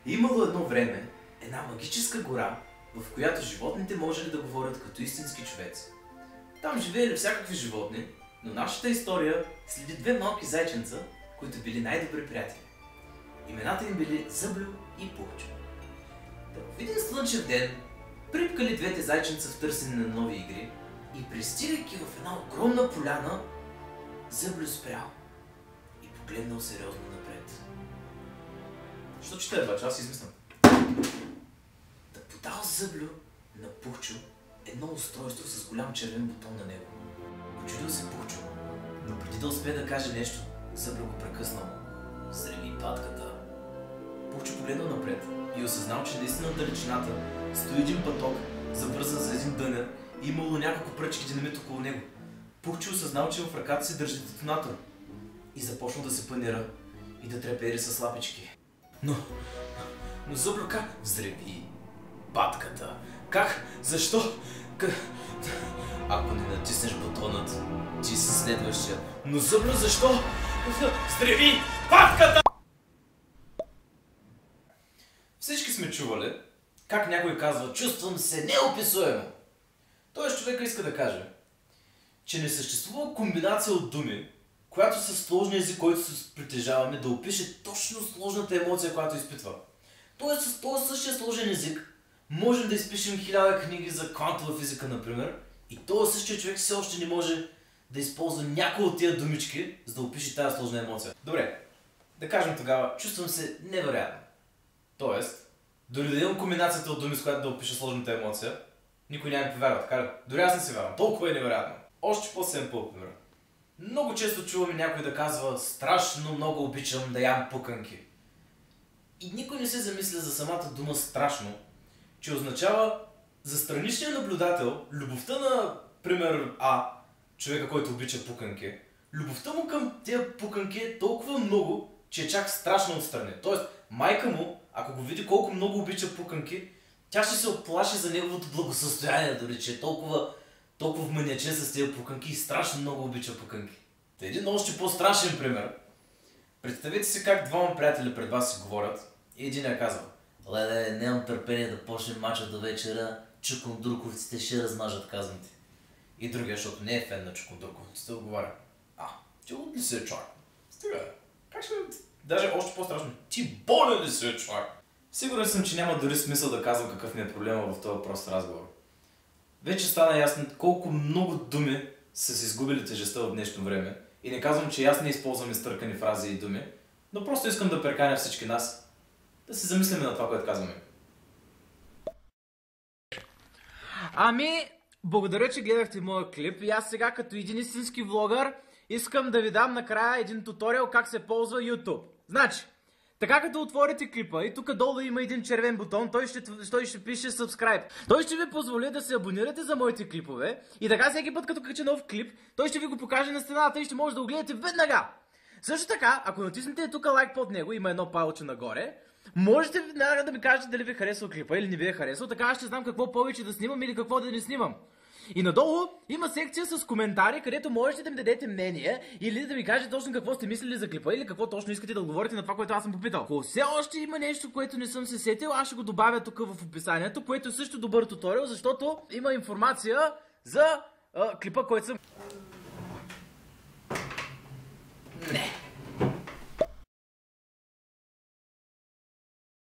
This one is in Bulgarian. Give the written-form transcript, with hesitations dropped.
Имало едно време една магическа гора, в която животните можели да говорят като истински човеци. Там живеели всякакви животни, но нашата история следи две малки зайченца, които били най-добри приятели. Имената им били Зъблю и Пухчо. В един слънчев ден припкали двете зайченца в търсене на нови игри и пристигайки в една огромна поляна, Зъблю спрял и погледнал сериозно напред. Що чете, бача? Аз измислям. Да подал Зъблю на Пухчо едно устройство с голям червен бутон на него. Очудил се Пухчо, но преди да успее да каже нещо, Зъблю го прекъснал. Взреви патката. Пухчо погледнал напред и осъзнал, че наистина в далечината стои един пъток, забързан за един дънер и имало няколко пръчки динамит около него. Пухчо осъзнал, че в ръката си държи детонатор и започнал да се панира и да трепери с лапички. Но Зъблю как? Взреви патката. Как? Защо? Ако не натиснеш бутонът, ти си следващия. Но Зъблю, защо? Взреви патката! Всички сме чували как някой казва: чувствам се неописуемо. Тоест човека иска да каже, че не съществува комбинация от думи, която със сложния език, който се притежаваме, да опише точно сложната емоция, която изпитва. Тоест с този същия сложен език можем да изпишем 1000 книги за квантова физика, например, и този същия човек все още не може да използва някои от тия думички, за да опише тази сложна емоция. Добре, да кажем тогава: чувствам се невероятно. Тоест, дори да имам комбинацията от думи, с която да опиша сложната емоция, никой няма ми повярва, така ли? Дори аз не си вярвам, толкова е невероятно. Още по-семпъл пример. Много често чуваме някой да казва: страшно много обичам да ям пуканки. И никой не се замисля за самата дума страшно, че означава за страничния наблюдател любовта на, пример, човека, който обича пуканки. Любовта му към тия пуканки е толкова много, че е чак страшно отстрани. Тоест, майка му, ако го види колко много обича пуканки, тя ще се оплаши за неговото благосъстояние, дори че е толкова вманиачен с тези пуканки и страшно много обича пуканки. Един още по-страшен пример. Представете си как двама приятели пред вас си говорят и единия казва: леле, нямам търпение да почнем мача до вечера, чукундурковците ще размажат, казвам ти. И другия, защото не е фен на чукундурковците, отговаря: ти от ли се човек? Стига, как ще... Даже още по-страшно: ти болен ли се човек? Сигурен съм, че няма дори смисъл да казвам какъв ми е проблема в този прост разговор. Вече стана ясно колко много думи са си изгубили тежестта в днешно време. И не казвам, че аз не използвам изтъркани фрази и думи, но просто искам да преканя всички нас да се замислим на това, което казваме. Благодаря, че гледахте моя клип и аз сега като един истински влогър искам да ви дам накрая един туториал как се ползва YouTube. Значи, така като отворите клипа и тук долу има един червен бутон, той ще пише subscribe. Той ще ви позволи да се абонирате за моите клипове и така всеки път като кача нов клип, той ще ви го покаже на стената и ще може да го гледате веднага. Също така, ако натиснете тук лайк под него, има едно палче нагоре, можете веднага да ми кажете дали ви е харесал клипа или не ви е харесал, така аз ще знам какво повече да снимам или какво да не снимам. И надолу има секция с коментари, където можете да ми дадете мнение или да ми кажете точно какво сте мислили за клипа или какво точно искате да отговорите на това, което аз съм попитал. Ако все още има нещо, което не съм се сетил, аз ще го добавя тук в описанието, което е също добър туториал, защото има информация за клипа, който съм...